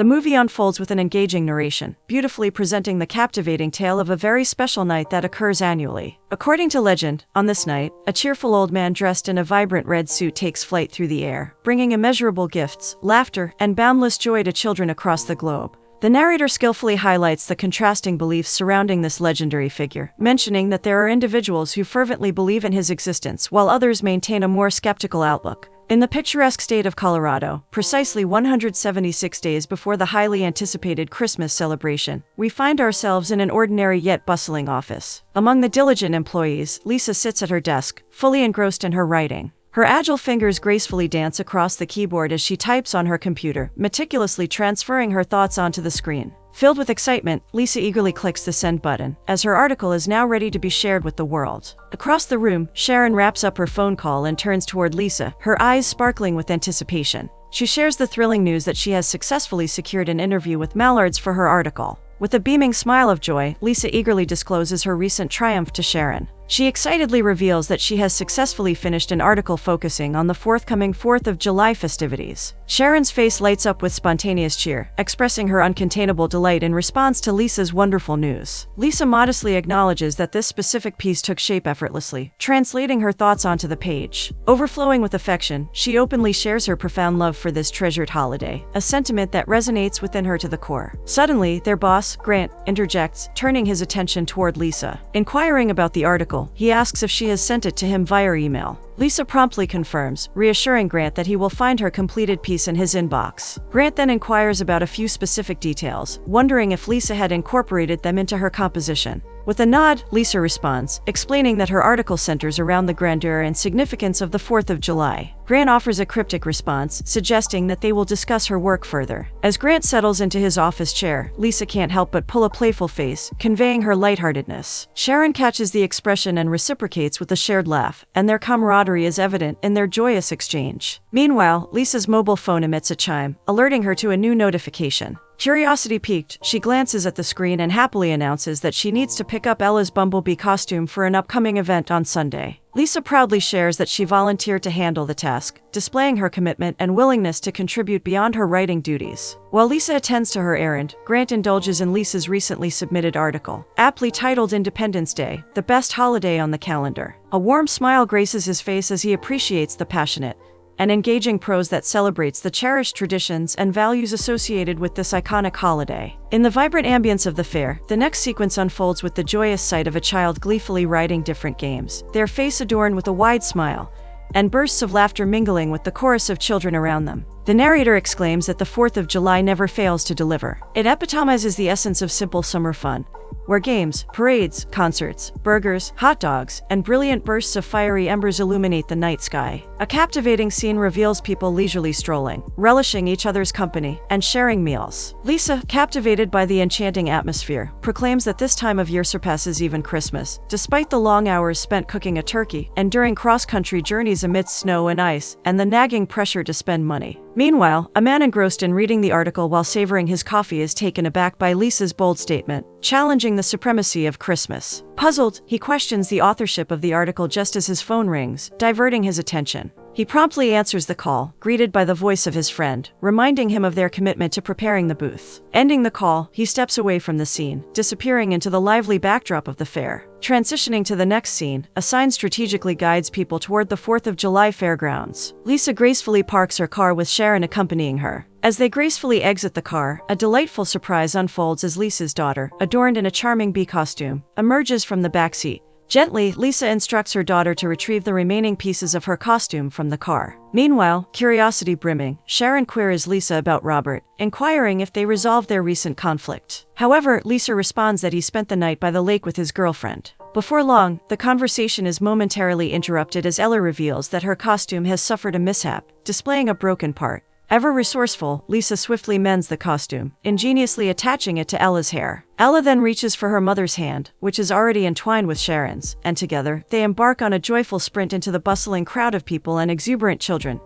The movie unfolds with an engaging narration, beautifully presenting the captivating tale of a very special night that occurs annually. According to legend, on this night, a cheerful old man dressed in a vibrant red suit takes flight through the air, bringing immeasurable gifts, laughter, and boundless joy to children across the globe. The narrator skillfully highlights the contrasting beliefs surrounding this legendary figure, mentioning that there are individuals who fervently believe in his existence while others maintain a more skeptical outlook. In the picturesque state of Colorado, precisely 176 days before the highly anticipated Christmas celebration, we find ourselves in an ordinary yet bustling office. Among the diligent employees, Lisa sits at her desk, fully engrossed in her writing. Her agile fingers gracefully dance across the keyboard as she types on her computer, meticulously transferring her thoughts onto the screen. Filled with excitement, Lisa eagerly clicks the send button, as her article is now ready to be shared with the world. Across the room, Sharon wraps up her phone call and turns toward Lisa, her eyes sparkling with anticipation. She shares the thrilling news that she has successfully secured an interview with Mallards for her article. With a beaming smile of joy, Lisa eagerly discloses her recent triumph to Sharon. She excitedly reveals that she has successfully finished an article focusing on the forthcoming 4th of July festivities. Sharon's face lights up with spontaneous cheer, expressing her uncontainable delight in response to Lisa's wonderful news. Lisa modestly acknowledges that this specific piece took shape effortlessly, translating her thoughts onto the page. Overflowing with affection, she openly shares her profound love for this treasured holiday, a sentiment that resonates within her to the core. Suddenly, their boss, Grant, interjects, turning his attention toward Lisa. Inquiring about the article, he asks if she has sent it to him via email. Lisa promptly confirms, reassuring Grant that he will find her completed piece in his inbox. Grant then inquires about a few specific details, wondering if Lisa had incorporated them into her composition. With a nod, Lisa responds, explaining that her article centers around the grandeur and significance of the 4th of July. Grant offers a cryptic response, suggesting that they will discuss her work further. As Grant settles into his office chair, Lisa can't help but pull a playful face, conveying her lightheartedness. Sharon catches the expression and reciprocates with a shared laugh, and their camaraderie is evident in their joyous exchange. Meanwhile, Lisa's mobile phone emits a chime, alerting her to a new notification. Curiosity piqued, she glances at the screen and happily announces that she needs to pick up Ella's bumblebee costume for an upcoming event on Sunday. Lisa proudly shares that she volunteered to handle the task, displaying her commitment and willingness to contribute beyond her writing duties. While Lisa attends to her errand, Grant indulges in Lisa's recently submitted article, aptly titled Independence Day, the best holiday on the calendar. A warm smile graces his face as he appreciates the passionate and engaging prose that celebrates the cherished traditions and values associated with this iconic holiday. In the vibrant ambience of the fair, the next sequence unfolds with the joyous sight of a child gleefully writing different games, their face adorned with a wide smile, and bursts of laughter mingling with the chorus of children around them. The narrator exclaims that the 4th of July never fails to deliver. It epitomizes the essence of simple summer fun, where games, parades, concerts, burgers, hot dogs, and brilliant bursts of fiery embers illuminate the night sky. A captivating scene reveals people leisurely strolling, relishing each other's company, and sharing meals. Lisa, captivated by the enchanting atmosphere, proclaims that this time of year surpasses even Christmas, despite the long hours spent cooking a turkey, enduring cross-country journeys amidst snow and ice, and the nagging pressure to spend money. Meanwhile, a man engrossed in reading the article while savoring his coffee is taken aback by Lisa's bold statement, challenging the supremacy of Christmas. Puzzled, he questions the authorship of the article just as his phone rings, diverting his attention. He promptly answers the call, greeted by the voice of his friend, reminding him of their commitment to preparing the booth. Ending the call, he steps away from the scene, disappearing into the lively backdrop of the fair. Transitioning to the next scene, a sign strategically guides people toward the 4th of July fairgrounds. Lisa gracefully parks her car with Sharon accompanying her. As they gracefully exit the car, a delightful surprise unfolds as Lisa's daughter, adorned in a charming bee costume, emerges from the back seat. Gently, Lisa instructs her daughter to retrieve the remaining pieces of her costume from the car. Meanwhile, curiosity brimming, Sharon queries Lisa about Robert, inquiring if they resolved their recent conflict. However, Lisa responds that he spent the night by the lake with his girlfriend. Before long, the conversation is momentarily interrupted as Ella reveals that her costume has suffered a mishap, displaying a broken part. Ever resourceful, Lisa swiftly mends the costume, ingeniously attaching it to Ella's hair. Ella then reaches for her mother's hand, which is already entwined with Sharon's, and together, they embark on a joyful sprint into the bustling crowd of people and exuberant children,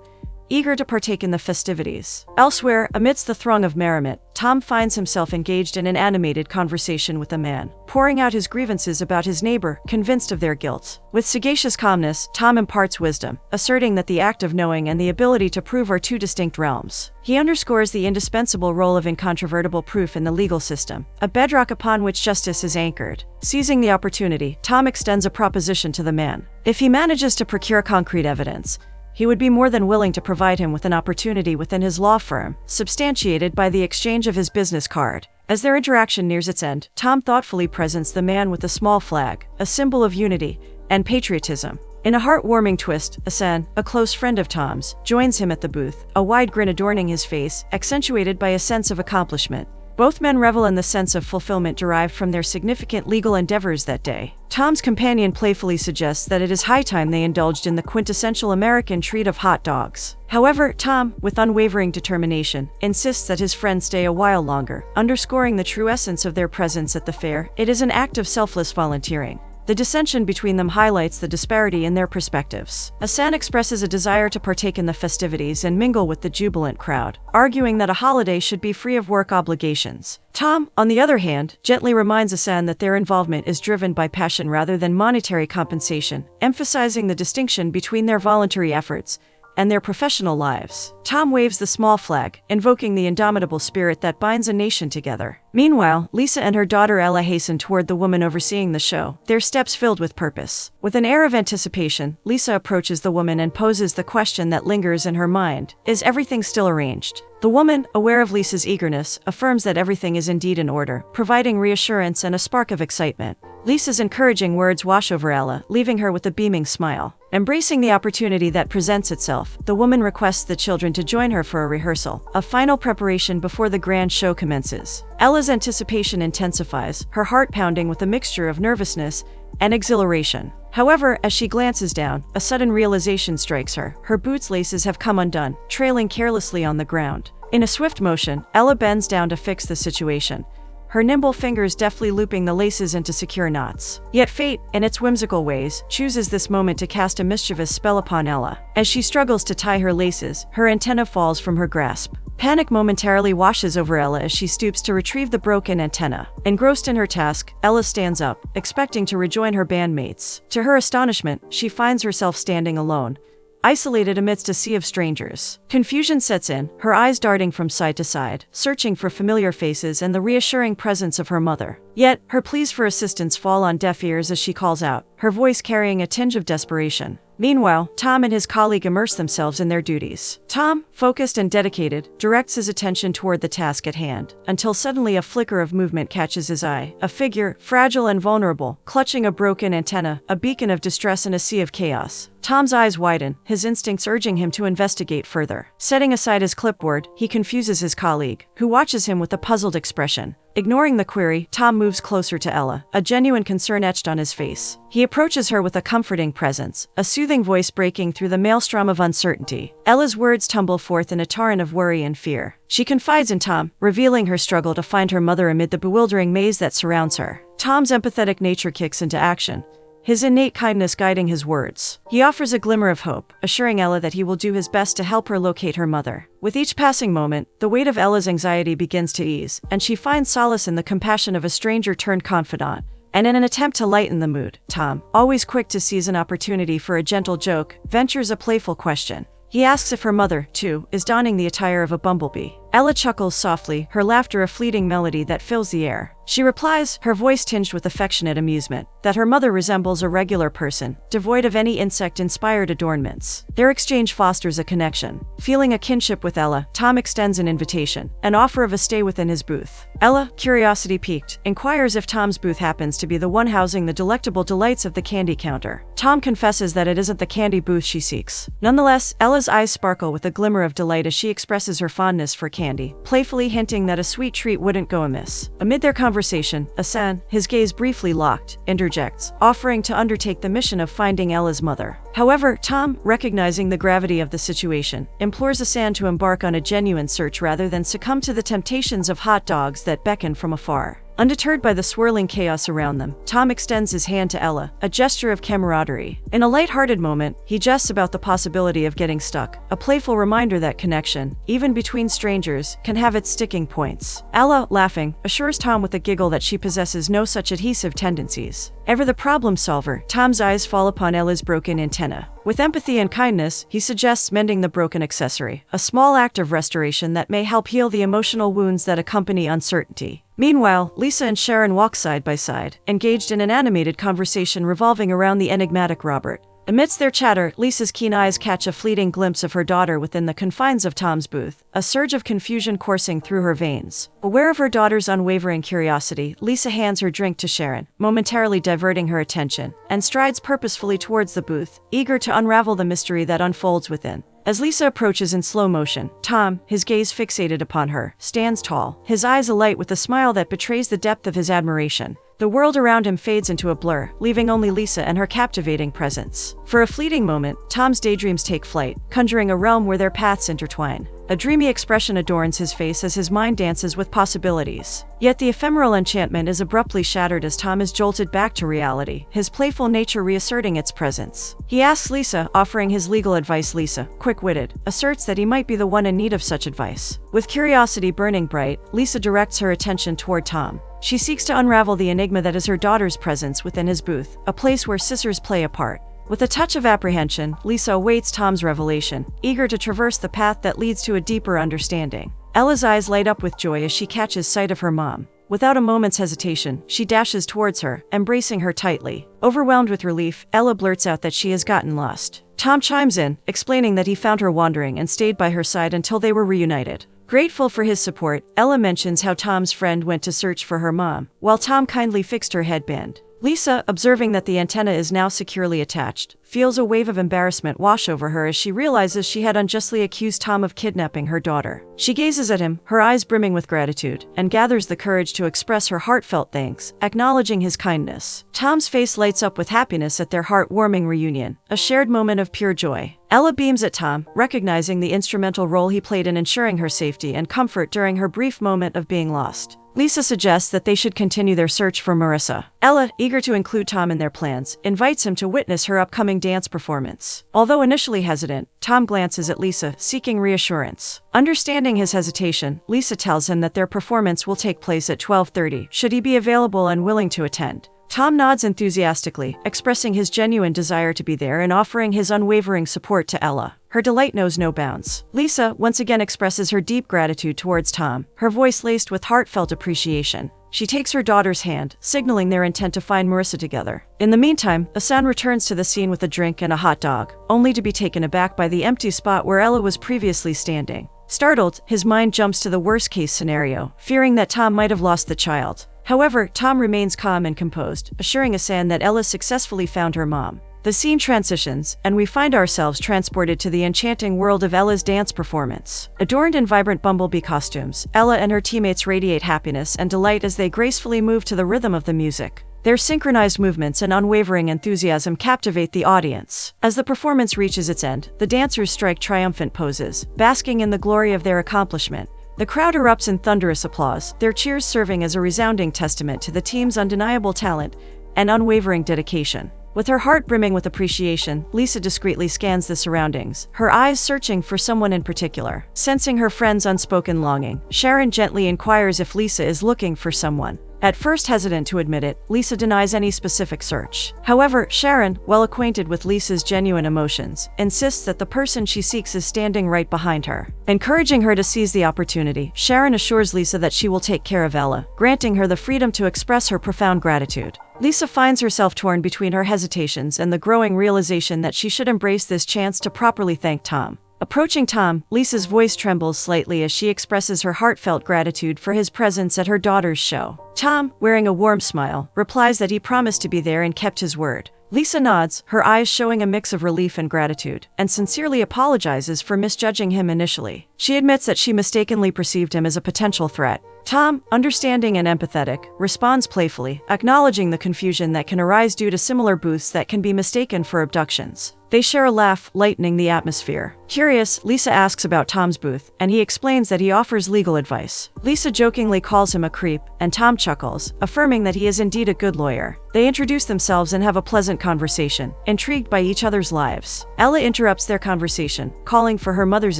eager to partake in the festivities. Elsewhere, amidst the throng of merriment, Tom finds himself engaged in an animated conversation with a man, pouring out his grievances about his neighbor, convinced of their guilt. With sagacious calmness, Tom imparts wisdom, asserting that the act of knowing and the ability to prove are two distinct realms. He underscores the indispensable role of incontrovertible proof in the legal system, a bedrock upon which justice is anchored. Seizing the opportunity, Tom extends a proposition to the man. If he manages to procure concrete evidence, he would be more than willing to provide him with an opportunity within his law firm, substantiated by the exchange of his business card. As their interaction nears its end, Tom thoughtfully presents the man with a small flag, a symbol of unity and patriotism. In a heartwarming twist, Asan, a close friend of Tom's, joins him at the booth, a wide grin adorning his face, accentuated by a sense of accomplishment. Both men revel in the sense of fulfillment derived from their significant legal endeavors that day. Tom's companion playfully suggests that it is high time they indulged in the quintessential American treat of hot dogs. However, Tom, with unwavering determination, insists that his friend stay a while longer, underscoring the true essence of their presence at the fair. It is an act of selfless volunteering. The dissension between them highlights the disparity in their perspectives. Asan expresses a desire to partake in the festivities and mingle with the jubilant crowd, arguing that a holiday should be free of work obligations. Tom, on the other hand, gently reminds Asan that their involvement is driven by passion rather than monetary compensation, emphasizing the distinction between their voluntary efforts and their professional lives. Tom waves the small flag, invoking the indomitable spirit that binds a nation together. Meanwhile, Lisa and her daughter Ella hasten toward the woman overseeing the show, their steps filled with purpose. With an air of anticipation, Lisa approaches the woman and poses the question that lingers in her mind: is everything still arranged? The woman, aware of Lisa's eagerness, affirms that everything is indeed in order, providing reassurance and a spark of excitement. Lisa's encouraging words wash over Ella, leaving her with a beaming smile. Embracing the opportunity that presents itself, the woman requests the children to join her for a rehearsal, a final preparation before the grand show commences. Ella's anticipation intensifies, her heart pounding with a mixture of nervousness and exhilaration. However, as she glances down, a sudden realization strikes her. Her boots' laces have come undone, trailing carelessly on the ground. In a swift motion, Ella bends down to fix the situation, her nimble fingers deftly looping the laces into secure knots. Yet fate, in its whimsical ways, chooses this moment to cast a mischievous spell upon Ella. As she struggles to tie her laces, her antenna falls from her grasp. Panic momentarily washes over Ella as she stoops to retrieve the broken antenna. Engrossed in her task, Ella stands up, expecting to rejoin her bandmates. To her astonishment, she finds herself standing alone, isolated amidst a sea of strangers. Confusion sets in, her eyes darting from side to side, searching for familiar faces and the reassuring presence of her mother. Yet, her pleas for assistance fall on deaf ears as she calls out, her voice carrying a tinge of desperation. Meanwhile, Tom and his colleague immerse themselves in their duties. Tom, focused and dedicated, directs his attention toward the task at hand, until suddenly a flicker of movement catches his eye. A figure, fragile and vulnerable, clutching a broken antenna, a beacon of distress in a sea of chaos. Tom's eyes widen, his instincts urging him to investigate further. Setting aside his clipboard, he confuses his colleague, who watches him with a puzzled expression. Ignoring the query, Tom moves closer to Ella, a genuine concern etched on his face. He approaches her with a comforting presence, a soothing voice breaking through the maelstrom of uncertainty. Ella's words tumble forth in a torrent of worry and fear. She confides in Tom, revealing her struggle to find her mother amid the bewildering maze that surrounds her. Tom's empathetic nature kicks into action, his innate kindness guiding his words. He offers a glimmer of hope, assuring Ella that he will do his best to help her locate her mother. With each passing moment, the weight of Ella's anxiety begins to ease, and she finds solace in the compassion of a stranger turned confidant. And in an attempt to lighten the mood, Tom, always quick to seize an opportunity for a gentle joke, ventures a playful question. He asks if her mother, too, is donning the attire of a bumblebee. Ella chuckles softly, her laughter a fleeting melody that fills the air. She replies, her voice tinged with affectionate amusement, that her mother resembles a regular person, devoid of any insect-inspired adornments. Their exchange fosters a connection. Feeling a kinship with Ella, Tom extends an invitation, an offer of a stay within his booth. Ella, curiosity piqued, inquires if Tom's booth happens to be the one housing the delectable delights of the candy counter. Tom confesses that it isn't the candy booth she seeks. Nonetheless, Ella's eyes sparkle with a glimmer of delight as she expresses her fondness for candy, playfully hinting that a sweet treat wouldn't go amiss. Amid their conversation, Asan, his gaze briefly locked, interjects, offering to undertake the mission of finding Ella's mother. However, Tom, recognizing the gravity of the situation, implores Asan to embark on a genuine search rather than succumb to the temptations of hot dogs that beckon from afar. Undeterred by the swirling chaos around them, Tom extends his hand to Ella, a gesture of camaraderie. In a light-hearted moment, he jests about the possibility of getting stuck, a playful reminder that connection, even between strangers, can have its sticking points. Ella, laughing, assures Tom with a giggle that she possesses no such adhesive tendencies. Ever the problem solver, Tom's eyes fall upon Ella's broken antenna. With empathy and kindness, he suggests mending the broken accessory, a small act of restoration that may help heal the emotional wounds that accompany uncertainty. Meanwhile, Lisa and Sharon walk side by side, engaged in an animated conversation revolving around the enigmatic Robert. Amidst their chatter, Lisa's keen eyes catch a fleeting glimpse of her daughter within the confines of Tom's booth, a surge of confusion coursing through her veins. Aware of her daughter's unwavering curiosity, Lisa hands her drink to Sharon, momentarily diverting her attention, and strides purposefully towards the booth, eager to unravel the mystery that unfolds within. As Lisa approaches in slow motion, Tom, his gaze fixated upon her, stands tall, his eyes alight with a smile that betrays the depth of his admiration. The world around him fades into a blur, leaving only Lisa and her captivating presence. For a fleeting moment, Tom's daydreams take flight, conjuring a realm where their paths intertwine. A dreamy expression adorns his face as his mind dances with possibilities. Yet the ephemeral enchantment is abruptly shattered as Tom is jolted back to reality, his playful nature reasserting its presence. He asks Lisa, offering his legal advice. Lisa, quick-witted, asserts that he might be the one in need of such advice. With curiosity burning bright, Lisa directs her attention toward Tom. She seeks to unravel the enigma that is her daughter's presence within his booth, a place where sisters play a part. With a touch of apprehension, Lisa awaits Tom's revelation, eager to traverse the path that leads to a deeper understanding. Ella's eyes light up with joy as she catches sight of her mom. Without a moment's hesitation, she dashes towards her, embracing her tightly. Overwhelmed with relief, Ella blurts out that she has gotten lost. Tom chimes in, explaining that he found her wandering and stayed by her side until they were reunited. Grateful for his support, Ella mentions how Tom's friend went to search for her mom, while Tom kindly fixed her headband. Lisa, observing that the antenna is now securely attached, feels a wave of embarrassment wash over her as she realizes she had unjustly accused Tom of kidnapping her daughter. She gazes at him, her eyes brimming with gratitude, and gathers the courage to express her heartfelt thanks, acknowledging his kindness. Tom's face lights up with happiness at their heart-warming reunion, a shared moment of pure joy. Ella beams at Tom, recognizing the instrumental role he played in ensuring her safety and comfort during her brief moment of being lost. Lisa suggests that they should continue their search for Marissa. Ella, eager to include Tom in their plans, invites him to witness her upcoming dance performance. Although initially hesitant, Tom glances at Lisa, seeking reassurance. Understanding his hesitation, Lisa tells him that their performance will take place at 12:30, should he be available and willing to attend. Tom nods enthusiastically, expressing his genuine desire to be there and offering his unwavering support to Ella. Her delight knows no bounds. Lisa once again expresses her deep gratitude towards Tom, her voice laced with heartfelt appreciation. She takes her daughter's hand, signaling their intent to find Marissa together. In the meantime, Asan returns to the scene with a drink and a hot dog, only to be taken aback by the empty spot where Ella was previously standing. Startled, his mind jumps to the worst-case scenario, fearing that Tom might have lost the child. However, Tom remains calm and composed, assuring Asan that Ella successfully found her mom. The scene transitions, and we find ourselves transported to the enchanting world of Ella's dance performance. Adorned in vibrant bumblebee costumes, Ella and her teammates radiate happiness and delight as they gracefully move to the rhythm of the music. Their synchronized movements and unwavering enthusiasm captivate the audience. As the performance reaches its end, the dancers strike triumphant poses, basking in the glory of their accomplishment. The crowd erupts in thunderous applause, their cheers serving as a resounding testament to the team's undeniable talent and unwavering dedication. With her heart brimming with appreciation, Lisa discreetly scans the surroundings, her eyes searching for someone in particular. Sensing her friend's unspoken longing, Sharon gently inquires if Lisa is looking for someone. At first hesitant to admit it, Lisa denies any specific search. However, Sharon, well acquainted with Lisa's genuine emotions, insists that the person she seeks is standing right behind her. Encouraging her to seize the opportunity, Sharon assures Lisa that she will take care of Ella, granting her the freedom to express her profound gratitude. Lisa finds herself torn between her hesitations and the growing realization that she should embrace this chance to properly thank Tom. Approaching Tom, Lisa's voice trembles slightly as she expresses her heartfelt gratitude for his presence at her daughter's show. Tom, wearing a warm smile, replies that he promised to be there and kept his word. Lisa nods, her eyes showing a mix of relief and gratitude, and sincerely apologizes for misjudging him initially. She admits that she mistakenly perceived him as a potential threat. Tom, understanding and empathetic, responds playfully, acknowledging the confusion that can arise due to similar booths that can be mistaken for abductions. They share a laugh, lightening the atmosphere. Curious, Lisa asks about Tom's booth, and he explains that he offers legal advice. Lisa jokingly calls him a creep, and Tom chuckles, affirming that he is indeed a good lawyer. They introduce themselves and have a pleasant conversation, intrigued by each other's lives. Ella interrupts their conversation, calling for her mother's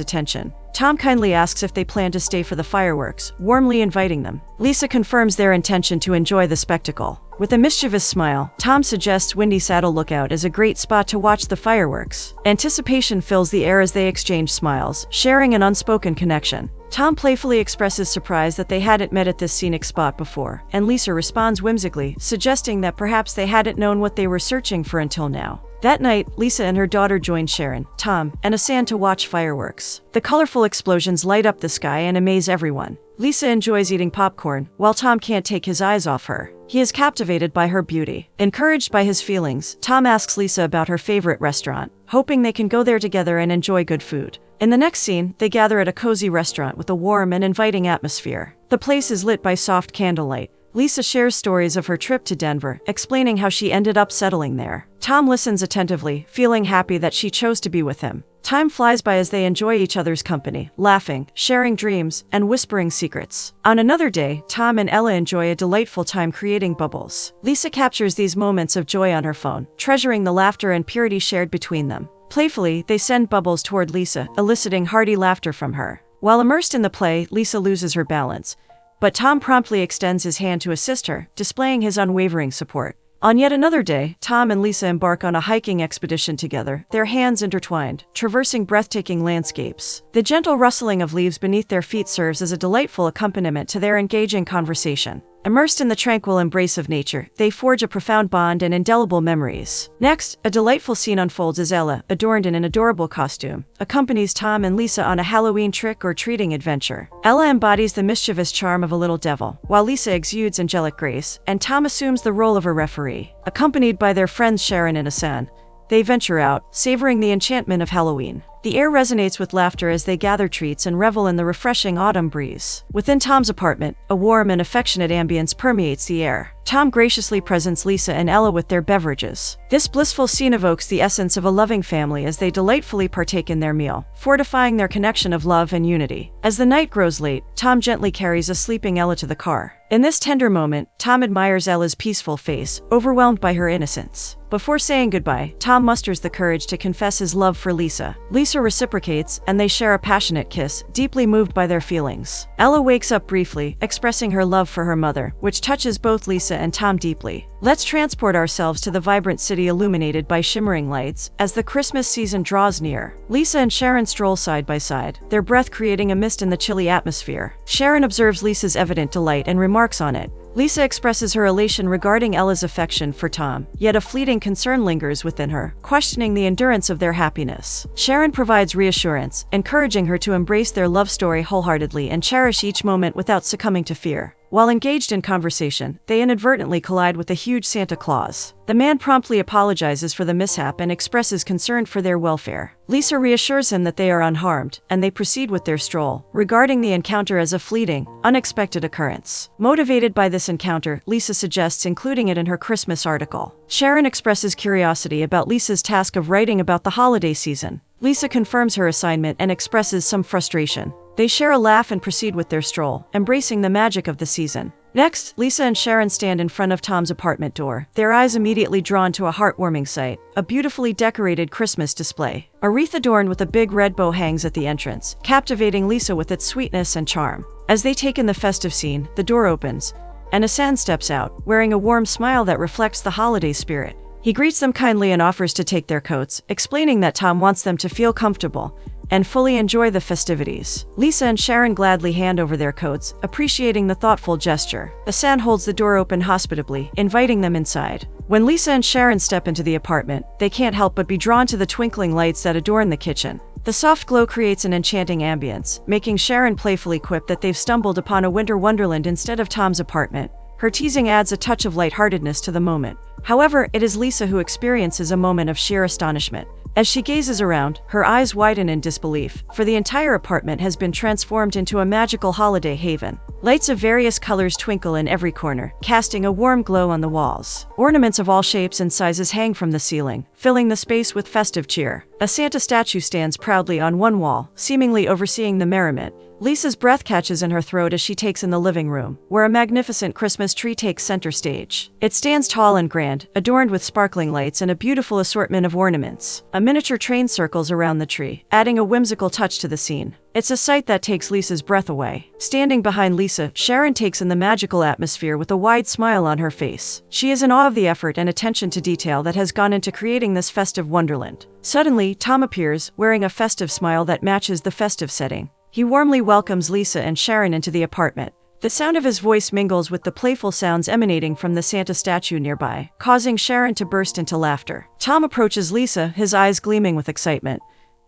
attention. Tom kindly asks if they plan to stay for the fireworks, warmly inviting them. Lisa confirms their intention to enjoy the spectacle. With a mischievous smile, Tom suggests Windy Saddle Lookout is a great spot to watch the fireworks. Anticipation fills the air as they exchange smiles, sharing an unspoken connection. Tom playfully expresses surprise that they hadn't met at this scenic spot before, and Lisa responds whimsically, suggesting that perhaps they hadn't known what they were searching for until now. That night, Lisa and her daughter join Sharon, Tom, and Asan to watch fireworks. The colorful explosions light up the sky and amaze everyone. Lisa enjoys eating popcorn, while Tom can't take his eyes off her. He is captivated by her beauty. Encouraged by his feelings, Tom asks Lisa about her favorite restaurant, hoping they can go there together and enjoy good food. In the next scene, they gather at a cozy restaurant with a warm and inviting atmosphere. The place is lit by soft candlelight. Lisa shares stories of her trip to Denver, explaining how she ended up settling there. Tom listens attentively, feeling happy that she chose to be with him. Time flies by as they enjoy each other's company, laughing, sharing dreams, and whispering secrets. On another day, Tom and Ella enjoy a delightful time creating bubbles. Lisa captures these moments of joy on her phone, treasuring the laughter and purity shared between them. Playfully, they send bubbles toward Lisa, eliciting hearty laughter from her. While immersed in the play, Lisa loses her balance, but Tom promptly extends his hand to assist her, displaying his unwavering support. On yet another day, Tom and Lisa embark on a hiking expedition together, their hands intertwined, traversing breathtaking landscapes. The gentle rustling of leaves beneath their feet serves as a delightful accompaniment to their engaging conversation. Immersed in the tranquil embrace of nature, they forge a profound bond and indelible memories. Next, a delightful scene unfolds as Ella, adorned in an adorable costume, accompanies Tom and Lisa on a Halloween trick-or-treating adventure. Ella embodies the mischievous charm of a little devil, while Lisa exudes angelic grace, and Tom assumes the role of a referee. Accompanied by their friends Sharon and Asan, they venture out, savoring the enchantment of Halloween. The air resonates with laughter as they gather treats and revel in the refreshing autumn breeze. Within Tom's apartment, a warm and affectionate ambience permeates the air. Tom graciously presents Lisa and Ella with their beverages. This blissful scene evokes the essence of a loving family as they delightfully partake in their meal, fortifying their connection of love and unity. As the night grows late, Tom gently carries a sleeping Ella to the car. In this tender moment, Tom admires Ella's peaceful face, overwhelmed by her innocence. Before saying goodbye, Tom musters the courage to confess his love for Lisa. Lisa reciprocates, and they share a passionate kiss, deeply moved by their feelings. Ella wakes up briefly, expressing her love for her mother, which touches both Lisa and Tom deeply. Let's transport ourselves to the vibrant city illuminated by shimmering lights as the Christmas season draws near. Lisa and Sharon stroll side by side, their breath creating a mist in the chilly atmosphere. Sharon observes Lisa's evident delight and remarks on it. Lisa expresses her elation regarding Ella's affection for Tom, yet a fleeting concern lingers within her, questioning the endurance of their happiness. Sharon provides reassurance, encouraging her to embrace their love story wholeheartedly and cherish each moment without succumbing to fear. While engaged in conversation, they inadvertently collide with a huge Santa Claus. The man promptly apologizes for the mishap and expresses concern for their welfare. Lisa reassures him that they are unharmed, and they proceed with their stroll, regarding the encounter as a fleeting, unexpected occurrence. Motivated by this encounter, Lisa suggests including it in her Christmas article. Sharon expresses curiosity about Lisa's task of writing about the holiday season. Lisa confirms her assignment and expresses some frustration. They share a laugh and proceed with their stroll, embracing the magic of the season. Next, Lisa and Sharon stand in front of Tom's apartment door, their eyes immediately drawn to a heartwarming sight, a beautifully decorated Christmas display. A wreath adorned with a big red bow hangs at the entrance, captivating Lisa with its sweetness and charm. As they take in the festive scene, the door opens, and Asan steps out, wearing a warm smile that reflects the holiday spirit. He greets them kindly and offers to take their coats, explaining that Tom wants them to feel comfortable and fully enjoy the festivities. Lisa and Sharon gladly hand over their coats, appreciating the thoughtful gesture. Asan holds the door open hospitably, inviting them inside. When Lisa and Sharon step into the apartment, they can't help but be drawn to the twinkling lights that adorn the kitchen. The soft glow creates an enchanting ambience, making Sharon playfully quip that they've stumbled upon a winter wonderland instead of Tom's apartment. Her teasing adds a touch of lightheartedness to the moment. However, it is Lisa who experiences a moment of sheer astonishment. As she gazes around, her eyes widen in disbelief, for the entire apartment has been transformed into a magical holiday haven. Lights of various colors twinkle in every corner, casting a warm glow on the walls. Ornaments of all shapes and sizes hang from the ceiling, filling the space with festive cheer. A Santa statue stands proudly on one wall, seemingly overseeing the merriment. Lisa's breath catches in her throat as she takes in the living room, where a magnificent Christmas tree takes center stage. It stands tall and grand, adorned with sparkling lights and a beautiful assortment of ornaments. A miniature train circles around the tree, adding a whimsical touch to the scene. It's a sight that takes Lisa's breath away. Standing behind Lisa, Sharon takes in the magical atmosphere with a wide smile on her face. She is in awe of the effort and attention to detail that has gone into creating this festive wonderland. Suddenly, Tom appears, wearing a festive smile that matches the festive setting. He warmly welcomes Lisa and Sharon into the apartment. The sound of his voice mingles with the playful sounds emanating from the Santa statue nearby, causing Sharon to burst into laughter. Tom approaches Lisa, his eyes gleaming with excitement,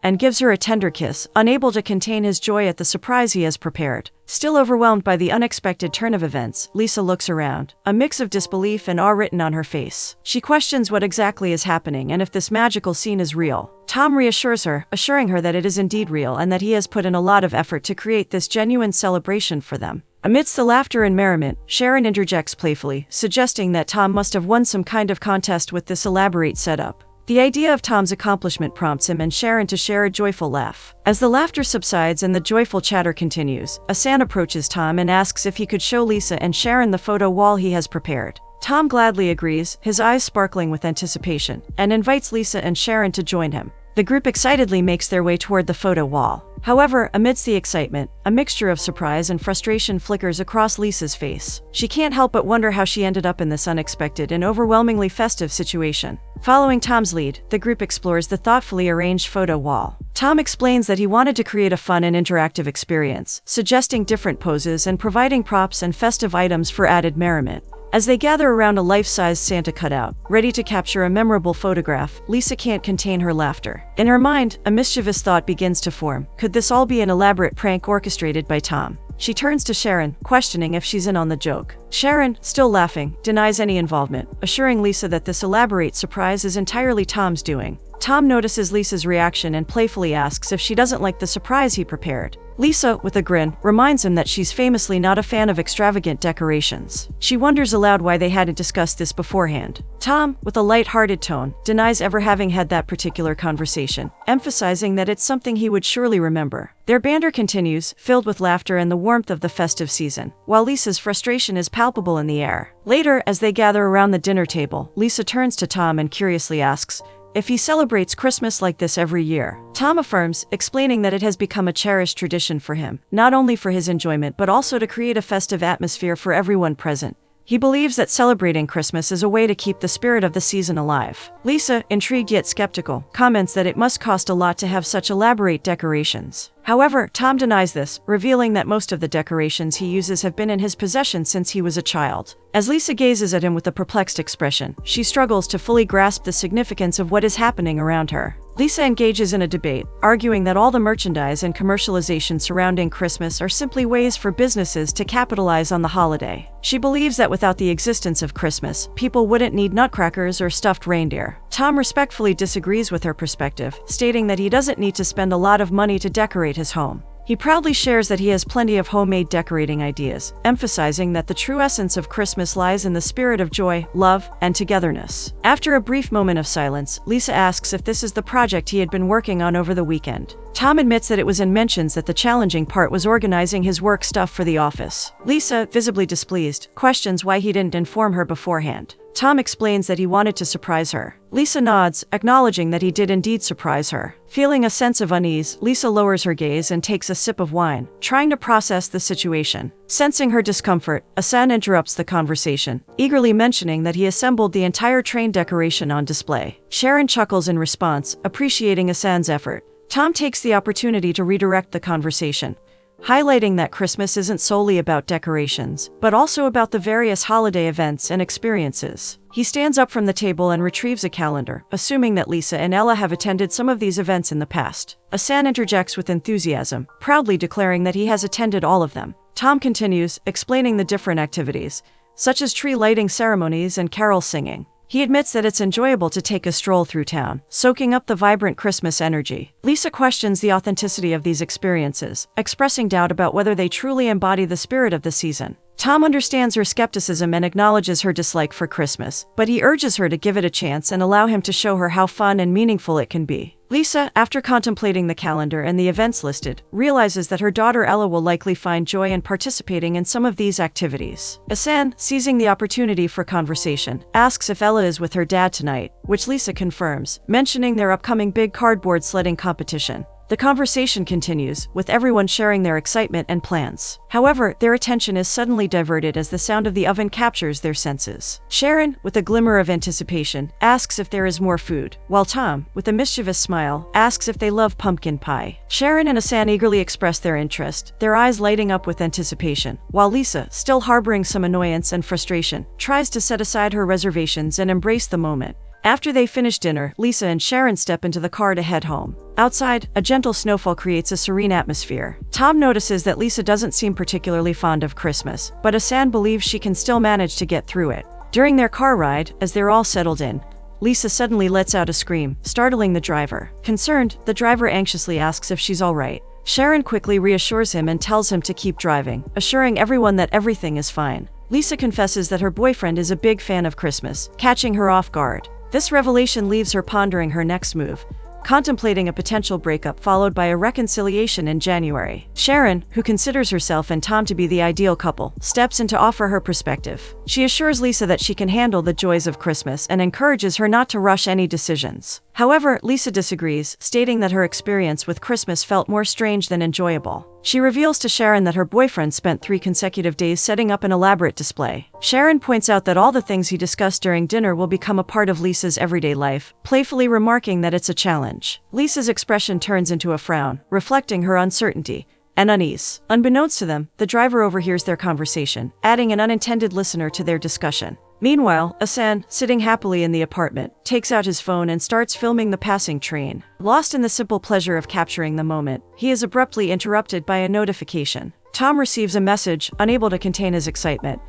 and gives her a tender kiss, unable to contain his joy at the surprise he has prepared. Still overwhelmed by the unexpected turn of events, Lisa looks around, a mix of disbelief and awe written on her face. She questions what exactly is happening and if this magical scene is real. Tom reassures her, assuring her that it is indeed real and that he has put in a lot of effort to create this genuine celebration for them. Amidst the laughter and merriment, Sharon interjects playfully, suggesting that Tom must have won some kind of contest with this elaborate setup. The idea of Tom's accomplishment prompts him and Sharon to share a joyful laugh. As the laughter subsides and the joyful chatter continues, a Santa approaches Tom and asks if he could show Lisa and Sharon the photo wall he has prepared. Tom gladly agrees, his eyes sparkling with anticipation, and invites Lisa and Sharon to join him. The group excitedly makes their way toward the photo wall. However, amidst the excitement, a mixture of surprise and frustration flickers across Lisa's face. She can't help but wonder how she ended up in this unexpected and overwhelmingly festive situation. Following Tom's lead, the group explores the thoughtfully arranged photo wall. Tom explains that he wanted to create a fun and interactive experience, suggesting different poses and providing props and festive items for added merriment. As they gather around a life-size Santa cutout, ready to capture a memorable photograph, Lisa can't contain her laughter. In her mind, a mischievous thought begins to form. Could this all be an elaborate prank orchestrated by Tom? She turns to Sharon, questioning if she's in on the joke. Sharon, still laughing, denies any involvement, assuring Lisa that this elaborate surprise is entirely Tom's doing. Tom notices Lisa's reaction and playfully asks if she doesn't like the surprise he prepared. Lisa, with a grin, reminds him that she's famously not a fan of extravagant decorations. She wonders aloud why they hadn't discussed this beforehand. Tom, with a light-hearted tone, denies ever having had that particular conversation, emphasizing that it's something he would surely remember. Their banter continues, filled with laughter and the warmth of the festive season, while Lisa's frustration is palpable in the air. Later, as they gather around the dinner table, Lisa turns to Tom and curiously asks if he celebrates Christmas like this every year. Tom affirms, explaining that it has become a cherished tradition for him, not only for his enjoyment but also to create a festive atmosphere for everyone present. He believes that celebrating Christmas is a way to keep the spirit of the season alive. Lisa, intrigued yet skeptical, comments that it must cost a lot to have such elaborate decorations. However, Tom denies this, revealing that most of the decorations he uses have been in his possession since he was a child. As Lisa gazes at him with a perplexed expression, she struggles to fully grasp the significance of what is happening around her. Lisa engages in a debate, arguing that all the merchandise and commercialization surrounding Christmas are simply ways for businesses to capitalize on the holiday. She believes that without the existence of Christmas, people wouldn't need nutcrackers or stuffed reindeer. Tom respectfully disagrees with her perspective, stating that he doesn't need to spend a lot of money to decorate his home. He proudly shares that he has plenty of homemade decorating ideas, emphasizing that the true essence of Christmas lies in the spirit of joy, love, and togetherness. After a brief moment of silence, Lisa asks if this is the project he had been working on over the weekend. Tom admits that it was and mentions that the challenging part was organizing his work stuff for the office. Lisa, visibly displeased, questions why he didn't inform her beforehand. Tom explains that he wanted to surprise her. Lisa nods, acknowledging that he did indeed surprise her. Feeling a sense of unease, Lisa lowers her gaze and takes a sip of wine, trying to process the situation. Sensing her discomfort, Asan interrupts the conversation, eagerly mentioning that he assembled the entire train decoration on display. Sharon chuckles in response, appreciating Asan's effort. Tom takes the opportunity to redirect the conversation, highlighting that Christmas isn't solely about decorations, but also about the various holiday events and experiences. He stands up from the table and retrieves a calendar, assuming that Lisa and Ella have attended some of these events in the past. Asan interjects with enthusiasm, proudly declaring that he has attended all of them. Tom continues, explaining the different activities, such as tree lighting ceremonies and carol singing. He admits that it's enjoyable to take a stroll through town, soaking up the vibrant Christmas energy. Lisa questions the authenticity of these experiences, expressing doubt about whether they truly embody the spirit of the season. Tom understands her skepticism and acknowledges her dislike for Christmas, but he urges her to give it a chance and allow him to show her how fun and meaningful it can be. Lisa, after contemplating the calendar and the events listed, realizes that her daughter Ella will likely find joy in participating in some of these activities. Asan, seizing the opportunity for conversation, asks if Ella is with her dad tonight, which Lisa confirms, mentioning their upcoming big cardboard sledding competition. The conversation continues, with everyone sharing their excitement and plans. However, their attention is suddenly diverted as the sound of the oven captures their senses. Sharon, with a glimmer of anticipation, asks if there is more food, while Tom, with a mischievous smile, asks if they love pumpkin pie. Sharon and Asan eagerly express their interest, their eyes lighting up with anticipation, while Lisa, still harboring some annoyance and frustration, tries to set aside her reservations and embrace the moment. After they finish dinner, Lisa and Sharon step into the car to head home. Outside, a gentle snowfall creates a serene atmosphere. Tom notices that Lisa doesn't seem particularly fond of Christmas, but Asan believes she can still manage to get through it. During their car ride, as they're all settled in, Lisa suddenly lets out a scream, startling the driver. Concerned, the driver anxiously asks if she's all right. Sharon quickly reassures him and tells him to keep driving, assuring everyone that everything is fine. Lisa confesses that her boyfriend is a big fan of Christmas, catching her off guard. This revelation leaves her pondering her next move, contemplating a potential breakup followed by a reconciliation in January. Sharon, who considers herself and Tom to be the ideal couple, steps in to offer her perspective. She assures Lisa that she can handle the joys of Christmas and encourages her not to rush any decisions. However, Lisa disagrees, stating that her experience with Christmas felt more strange than enjoyable. She reveals to Sharon that her boyfriend spent 3 consecutive days setting up an elaborate display. Sharon points out that all the things he discussed during dinner will become a part of Lisa's everyday life, playfully remarking that it's a challenge. Lisa's expression turns into a frown, reflecting her uncertainty and unease. Unbeknownst to them, the driver overhears their conversation, adding an unintended listener to their discussion. Meanwhile, Asan, sitting happily in the apartment, takes out his phone and starts filming the passing train. Lost in the simple pleasure of capturing the moment, he is abruptly interrupted by a notification. Tom receives a message, unable to contain his excitement,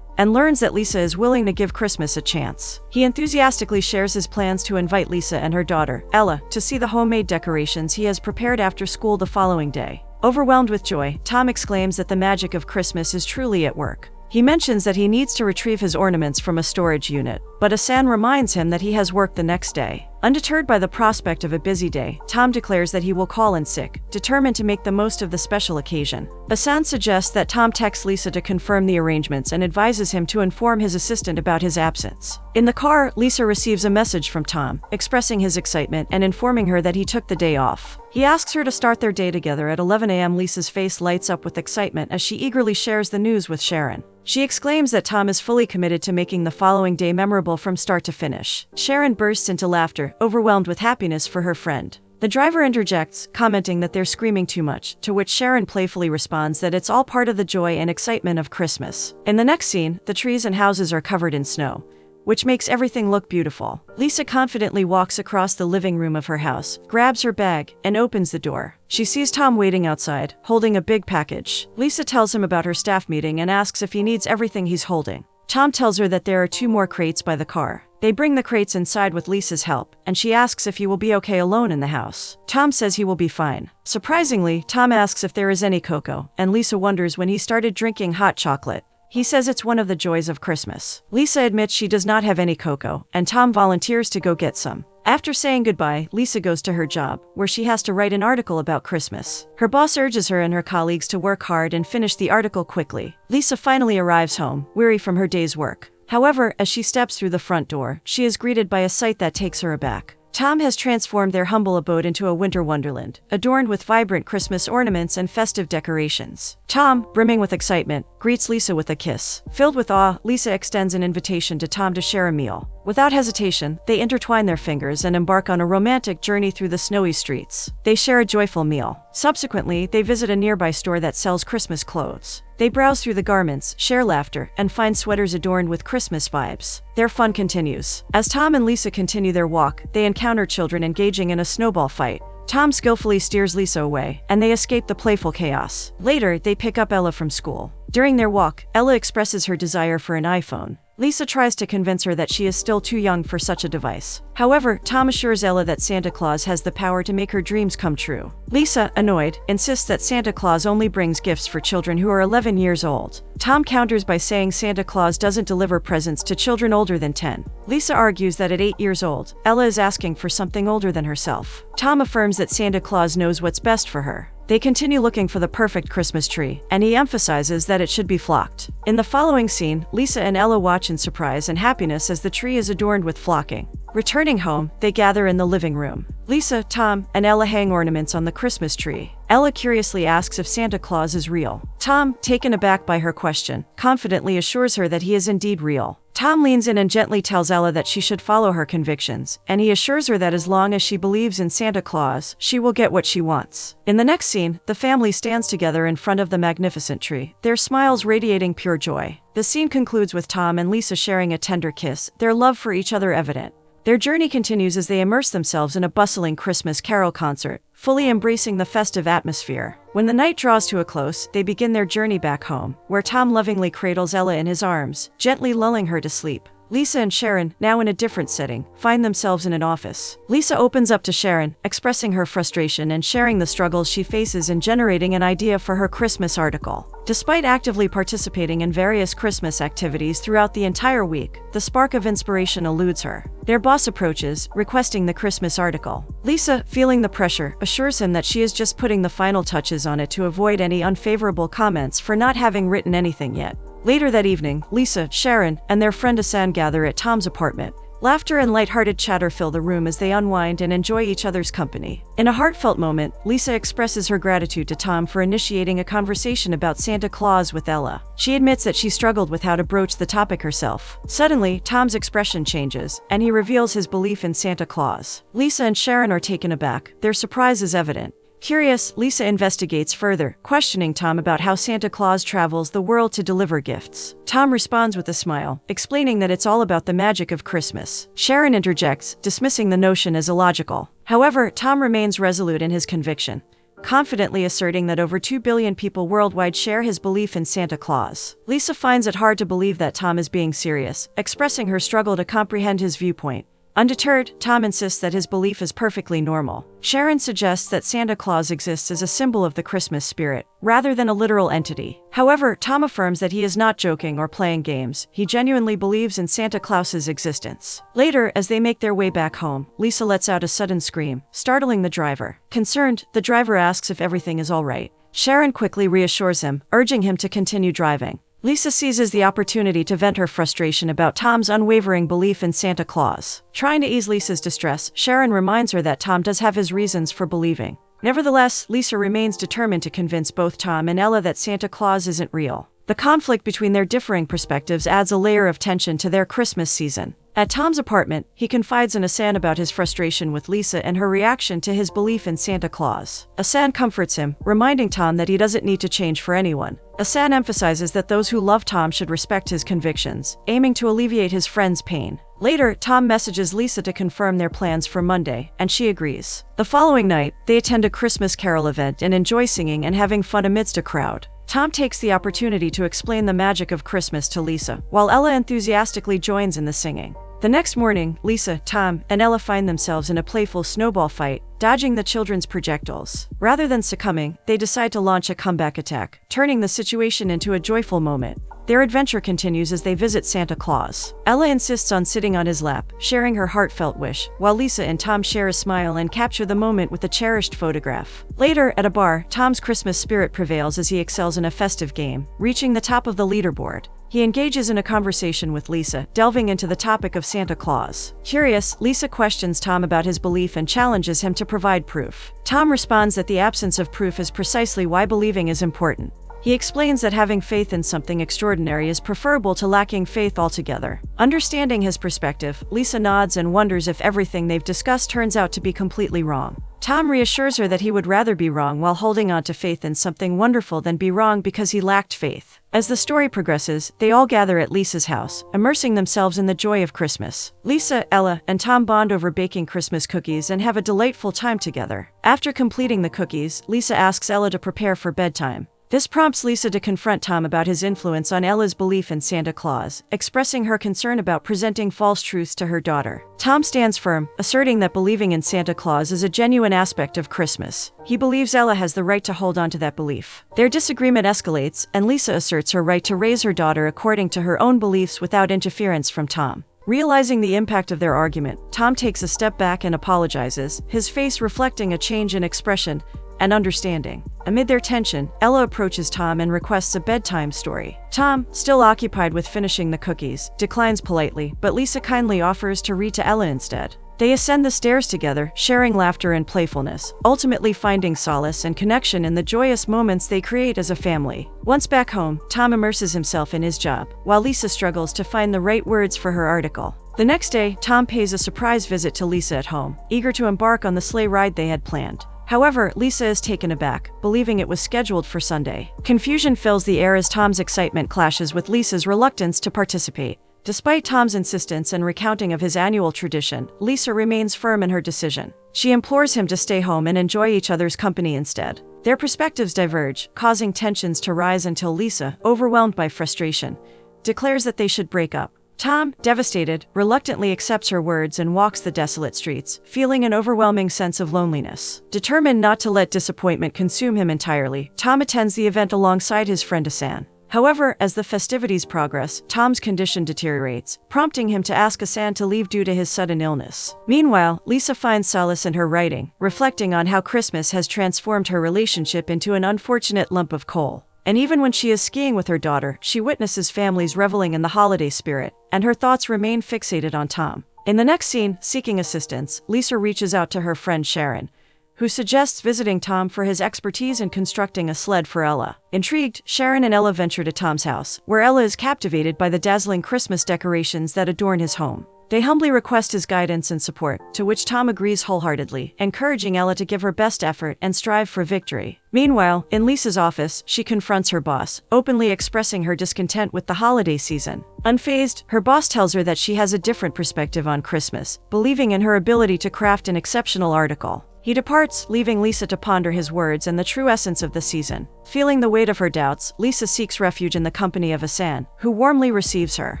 and learns that Lisa is willing to give Christmas a chance. He enthusiastically shares his plans to invite Lisa and her daughter, Ella, to see the homemade decorations he has prepared after school the following day. Overwhelmed with joy, Tom exclaims that the magic of Christmas is truly at work. He mentions that he needs to retrieve his ornaments from a storage unit, but Asan reminds him that he has work the next day. Undeterred by the prospect of a busy day, Tom declares that he will call in sick, determined to make the most of the special occasion. Asan suggests that Tom text Lisa to confirm the arrangements and advises him to inform his assistant about his absence. In the car, Lisa receives a message from Tom, expressing his excitement and informing her that he took the day off. He asks her to start their day together at 11 a.m. Lisa's face lights up with excitement as she eagerly shares the news with Sharon. She exclaims that Tom is fully committed to making the following day memorable from start to finish. Sharon bursts into laughter, overwhelmed with happiness for her friend. The driver interjects, commenting that they're screaming too much, to which Sharon playfully responds that it's all part of the joy and excitement of Christmas. In the next scene, the trees and houses are covered in snow, which makes everything look beautiful. Lisa confidently walks across the living room of her house, grabs her bag, and opens the door. She sees Tom waiting outside, holding a big package. Lisa tells him about her staff meeting and asks if he needs everything he's holding. Tom tells her that there are 2 more crates by the car. They bring the crates inside with Lisa's help, and she asks if he will be okay alone in the house. Tom says he will be fine. Surprisingly, Tom asks if there is any cocoa, and Lisa wonders when he started drinking hot chocolate. He says it's one of the joys of Christmas. Lisa admits she does not have any cocoa, and Tom volunteers to go get some. After saying goodbye, Lisa goes to her job, where she has to write an article about Christmas. Her boss urges her and her colleagues to work hard and finish the article quickly. Lisa finally arrives home, weary from her day's work. However, as she steps through the front door, she is greeted by a sight that takes her aback. Tom has transformed their humble abode into a winter wonderland, adorned with vibrant Christmas ornaments and festive decorations. Tom, brimming with excitement, greets Lisa with a kiss. Filled with awe, Lisa extends an invitation to Tom to share a meal. Without hesitation, they intertwine their fingers and embark on a romantic journey through the snowy streets. They share a joyful meal. Subsequently, they visit a nearby store that sells Christmas clothes. They browse through the garments, share laughter, and find sweaters adorned with Christmas vibes. Their fun continues. As Tom and Lisa continue their walk, they encounter children engaging in a snowball fight. Tom skillfully steers Lisa away, and they escape the playful chaos. Later, they pick up Ella from school. During their walk, Ella expresses her desire for an iPhone. Lisa tries to convince her that she is still too young for such a device. However, Tom assures Ella that Santa Claus has the power to make her dreams come true. Lisa, annoyed, insists that Santa Claus only brings gifts for children who are 11 years old. Tom counters by saying Santa Claus doesn't deliver presents to children older than 10. Lisa argues that at 8 years old, Ella is asking for something older than herself. Tom affirms that Santa Claus knows what's best for her. They continue looking for the perfect Christmas tree, and he emphasizes that it should be flocked. In the following scene, Lisa and Ella watch in surprise and happiness as the tree is adorned with flocking. Returning home, they gather in the living room. Lisa, Tom, and Ella hang ornaments on the Christmas tree. Ella curiously asks if Santa Claus is real. Tom, taken aback by her question, confidently assures her that he is indeed real. Tom leans in and gently tells Ella that she should follow her convictions, and he assures her that as long as she believes in Santa Claus, she will get what she wants. In the next scene, the family stands together in front of the magnificent tree, their smiles radiating pure joy. The scene concludes with Tom and Lisa sharing a tender kiss, their love for each other evident. Their journey continues as they immerse themselves in a bustling Christmas carol concert, fully embracing the festive atmosphere. When the night draws to a close, they begin their journey back home, where Tom lovingly cradles Ella in his arms, gently lulling her to sleep. Lisa and Sharon, now in a different setting, find themselves in an office. Lisa opens up to Sharon, expressing her frustration and sharing the struggles she faces in generating an idea for her Christmas article. Despite actively participating in various Christmas activities throughout the entire week, the spark of inspiration eludes her. Their boss approaches, requesting the Christmas article. Lisa, feeling the pressure, assures him that she is just putting the final touches on it to avoid any unfavorable comments for not having written anything yet. Later that evening, Lisa, Sharon, and their friend Asan gather at Tom's apartment. Laughter and lighthearted chatter fill the room as they unwind and enjoy each other's company. In a heartfelt moment, Lisa expresses her gratitude to Tom for initiating a conversation about Santa Claus with Ella. She admits that she struggled with how to broach the topic herself. Suddenly, Tom's expression changes, and he reveals his belief in Santa Claus. Lisa and Sharon are taken aback, their surprise is evident. Curious, Lisa investigates further, questioning Tom about how Santa Claus travels the world to deliver gifts. Tom responds with a smile, explaining that it's all about the magic of Christmas. Sharon interjects, dismissing the notion as illogical. However, Tom remains resolute in his conviction, confidently asserting that over 2 billion people worldwide share his belief in Santa Claus. Lisa finds it hard to believe that Tom is being serious, expressing her struggle to comprehend his viewpoint. Undeterred, Tom insists that his belief is perfectly normal. Sharon suggests that Santa Claus exists as a symbol of the Christmas spirit, rather than a literal entity. However, Tom affirms that he is not joking or playing games. He genuinely believes in Santa Claus's existence. Later, as they make their way back home, Lisa lets out a sudden scream, startling the driver. Concerned, the driver asks if everything is all right. Sharon quickly reassures him, urging him to continue driving. Lisa seizes the opportunity to vent her frustration about Tom's unwavering belief in Santa Claus. Trying to ease Lisa's distress, Sharon reminds her that Tom does have his reasons for believing. Nevertheless, Lisa remains determined to convince both Tom and Ella that Santa Claus isn't real. The conflict between their differing perspectives adds a layer of tension to their Christmas season. At Tom's apartment, he confides in Asan about his frustration with Lisa and her reaction to his belief in Santa Claus. Asan comforts him, reminding Tom that he doesn't need to change for anyone. Asan emphasizes that those who love Tom should respect his convictions, aiming to alleviate his friend's pain. Later, Tom messages Lisa to confirm their plans for Monday, and she agrees. The following night, they attend a Christmas carol event and enjoy singing and having fun amidst a crowd. Tom takes the opportunity to explain the magic of Christmas to Lisa, while Ella enthusiastically joins in the singing. The next morning, Lisa, Tom, and Ella find themselves in a playful snowball fight, dodging the children's projectiles. Rather than succumbing, they decide to launch a comeback attack, turning the situation into a joyful moment. Their adventure continues as they visit Santa Claus. Ella insists on sitting on his lap, sharing her heartfelt wish, while Lisa and Tom share a smile and capture the moment with a cherished photograph. Later, at a bar, Tom's Christmas spirit prevails as he excels in a festive game, reaching the top of the leaderboard. He engages in a conversation with Lisa, delving into the topic of Santa Claus. Curious, Lisa questions Tom about his belief and challenges him to provide proof. Tom responds that the absence of proof is precisely why believing is important. He explains that having faith in something extraordinary is preferable to lacking faith altogether. Understanding his perspective, Lisa nods and wonders if everything they've discussed turns out to be completely wrong. Tom reassures her that he would rather be wrong while holding on to faith in something wonderful than be wrong because he lacked faith. As the story progresses, they all gather at Lisa's house, immersing themselves in the joy of Christmas. Lisa, Ella, and Tom bond over baking Christmas cookies and have a delightful time together. After completing the cookies, Lisa asks Ella to prepare for bedtime. This prompts Lisa to confront Tom about his influence on Ella's belief in Santa Claus, expressing her concern about presenting false truths to her daughter. Tom stands firm, asserting that believing in Santa Claus is a genuine aspect of Christmas. He believes Ella has the right to hold on to that belief. Their disagreement escalates, and Lisa asserts her right to raise her daughter according to her own beliefs without interference from Tom. Realizing the impact of their argument, Tom takes a step back and apologizes, his face reflecting a change in expression and understanding. Amid their tension, Ella approaches Tom and requests a bedtime story. Tom, still occupied with finishing the cookies, declines politely, but Lisa kindly offers to read to Ella instead. They ascend the stairs together, sharing laughter and playfulness, ultimately finding solace and connection in the joyous moments they create as a family. Once back home, Tom immerses himself in his job, while Lisa struggles to find the right words for her article. The next day, Tom pays a surprise visit to Lisa at home, eager to embark on the sleigh ride they had planned. However, Lisa is taken aback, believing it was scheduled for Sunday. Confusion fills the air as Tom's excitement clashes with Lisa's reluctance to participate. Despite Tom's insistence and recounting of his annual tradition, Lisa remains firm in her decision. She implores him to stay home and enjoy each other's company instead. Their perspectives diverge, causing tensions to rise until Lisa, overwhelmed by frustration, declares that they should break up. Tom, devastated, reluctantly accepts her words and walks the desolate streets, feeling an overwhelming sense of loneliness. Determined not to let disappointment consume him entirely, Tom attends the event alongside his friend Asan. However, as the festivities progress, Tom's condition deteriorates, prompting him to ask Asan to leave due to his sudden illness. Meanwhile, Lisa finds solace in her writing, reflecting on how Christmas has transformed her relationship into an unfortunate lump of coal. And even when she is skiing with her daughter, she witnesses families reveling in the holiday spirit, and her thoughts remain fixated on Tom. In the next scene, seeking assistance, Lisa reaches out to her friend Sharon, who suggests visiting Tom for his expertise in constructing a sled for Ella. Intrigued, Sharon and Ella venture to Tom's house, where Ella is captivated by the dazzling Christmas decorations that adorn his home. They humbly request his guidance and support, to which Tom agrees wholeheartedly, encouraging Ella to give her best effort and strive for victory. Meanwhile, in Lisa's office, she confronts her boss, openly expressing her discontent with the holiday season. Unfazed, her boss tells her that she has a different perspective on Christmas, believing in her ability to craft an exceptional article. He departs, leaving Lisa to ponder his words and the true essence of the season. Feeling the weight of her doubts, Lisa seeks refuge in the company of Asan, who warmly receives her.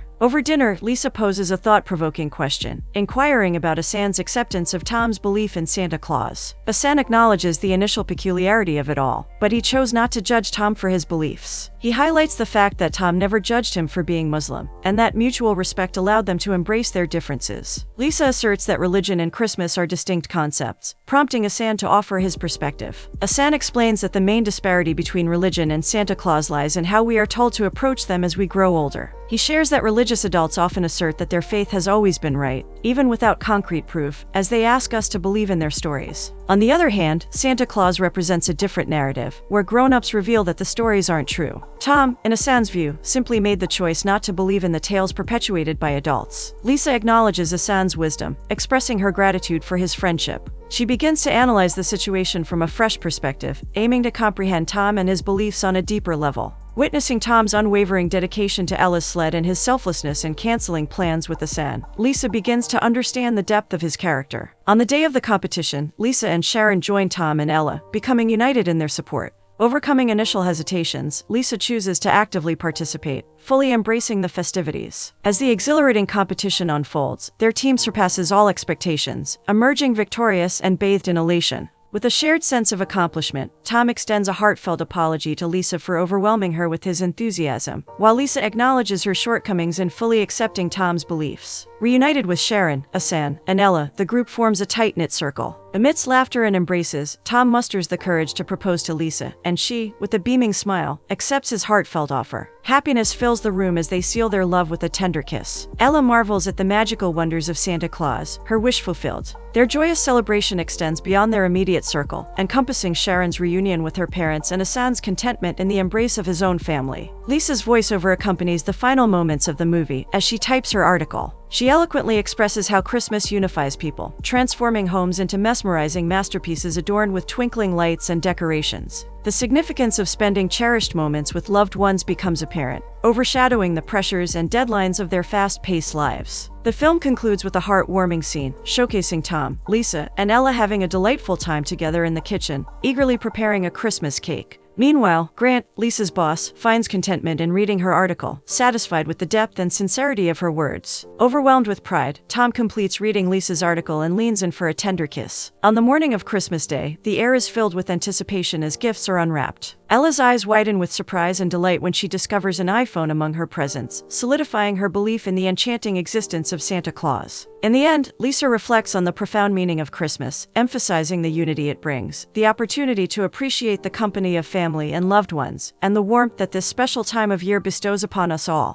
Over dinner, Lisa poses a thought-provoking question, inquiring about Asan's acceptance of Tom's belief in Santa Claus. Asan acknowledges the initial peculiarity of it all, but he chose not to judge Tom for his beliefs. He highlights the fact that Tom never judged him for being Muslim, and that mutual respect allowed them to embrace their differences. Lisa asserts that religion and Christmas are distinct concepts, prompting Asan to offer his perspective. Asan explains that the main disparity between religion and Santa Claus lies in how we are told to approach them as we grow older. He shares that religious adults often assert that their faith has always been right, even without concrete proof, as they ask us to believe in their stories. On the other hand, Santa Claus represents a different narrative, where grown-ups reveal that the stories aren't true. Tom, in Asan's view, simply made the choice not to believe in the tales perpetuated by adults. Lisa acknowledges Asan's wisdom, expressing her gratitude for his friendship. She begins to analyze the situation from a fresh perspective, aiming to comprehend Tom and his beliefs on a deeper level. Witnessing Tom's unwavering dedication to Ella's sled and his selflessness in canceling plans with Asan, Lisa begins to understand the depth of his character. On the day of the competition, Lisa and Sharon join Tom and Ella, becoming united in their support. Overcoming initial hesitations, Lisa chooses to actively participate, fully embracing the festivities. As the exhilarating competition unfolds, their team surpasses all expectations, emerging victorious and bathed in elation. With a shared sense of accomplishment, Tom extends a heartfelt apology to Lisa for overwhelming her with his enthusiasm, while Lisa acknowledges her shortcomings in fully accepting Tom's beliefs. Reunited with Sharon, Asan, and Ella, the group forms a tight-knit circle. Amidst laughter and embraces, Tom musters the courage to propose to Lisa, and she, with a beaming smile, accepts his heartfelt offer. Happiness fills the room as they seal their love with a tender kiss. Ella marvels at the magical wonders of Santa Claus, her wish fulfilled. Their joyous celebration extends beyond their immediate circle, encompassing Sharon's reunion with her parents and Asan's contentment in the embrace of his own family. Lisa's voiceover accompanies the final moments of the movie as she types her article. She eloquently expresses how Christmas unifies people, transforming homes into mesmerizing masterpieces adorned with twinkling lights and decorations. The significance of spending cherished moments with loved ones becomes apparent, overshadowing the pressures and deadlines of their fast-paced lives. The film concludes with a heartwarming scene, showcasing Tom, Lisa, and Ella having a delightful time together in the kitchen, eagerly preparing a Christmas cake. Meanwhile, Grant, Lisa's boss, finds contentment in reading her article, satisfied with the depth and sincerity of her words. Overwhelmed with pride, Tom completes reading Lisa's article and leans in for a tender kiss. On the morning of Christmas Day, the air is filled with anticipation as gifts are unwrapped. Ella's eyes widen with surprise and delight when she discovers an iPhone among her presents, solidifying her belief in the enchanting existence of Santa Claus. In the end, Lisa reflects on the profound meaning of Christmas, emphasizing the unity it brings, the opportunity to appreciate the company of family and loved ones, and the warmth that this special time of year bestows upon us all.